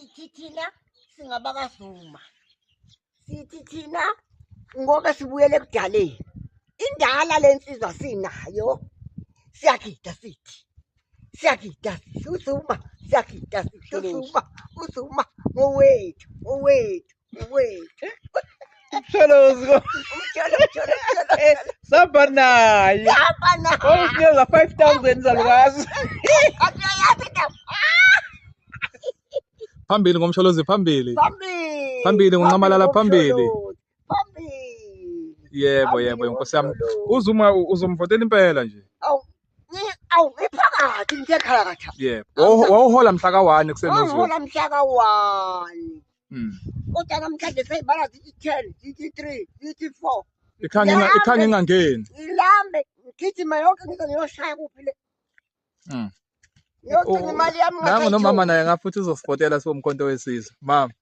sithi thina singabakazuma. Sithi thina ngoba sibuyele ekudaleni. Indala lensizwa sinayo. Siyagida sithi. Siyagida sithi uzuma, siyagida sithi uzuma ngowethu. Umsholozi samba naye. Usinikeza 5,000 zalukazi. Phambili ngomsholozi phambili ngoncamalala phambili. Yebo inkosi yami. Uzomvotela impela nje. Awu iphakathi ngisekhaya. Yebo. Wawuhola mhla ka1 ekuseni uZulu. Wawuhola mhla ka1. Kodwa namhlanje seyibala zithi 10, zithi 3, zithi 4. Ikhanga ingangeni. Ilambe ngigijima yonke ngize ngiyoshaya kuphi le. Yonke imali yami nangu nomama naye ngafuthi uzosipotela siwumkhonto wesizwe. Mama.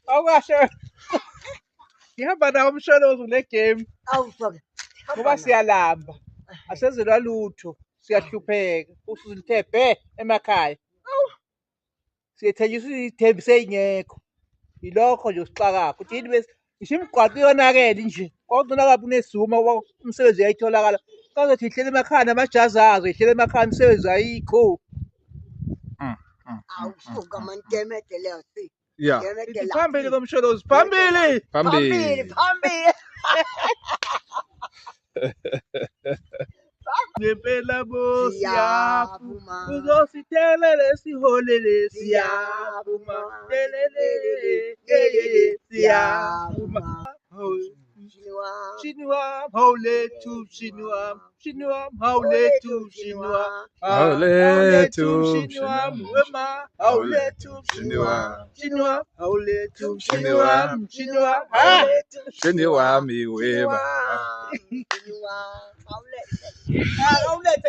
Awukasho. Ngihamba nawo umsholozi kule game. Awusoke. Ngoba siyalamba. Asenzelwa lutho. Siyahlupheka. Usuzithe bhe emakhaya. Siyethejisa ithembi seyingekho. Yilokho nje usixaka. Kuthi yini bese ishimgwaqo yonakele nje. Kwakungena kabi unesuma umsebenzi uyayitholakala. Kazothi ihlele emakhaya namajazi azo ihlele emakhaya umsebenzi ayikho. Awusuka mantemete leyo si. Yeah. Phambili komsholozi phambili. Ngempela bo siyavuma uzosithelele siholele siyavuma lelele siyavuma Shiniwam hauletu Shiniwam hauletu Shiniwam wema hauletu Shiniwam hauletu Shiniwam Shiniwam wema. Hauletu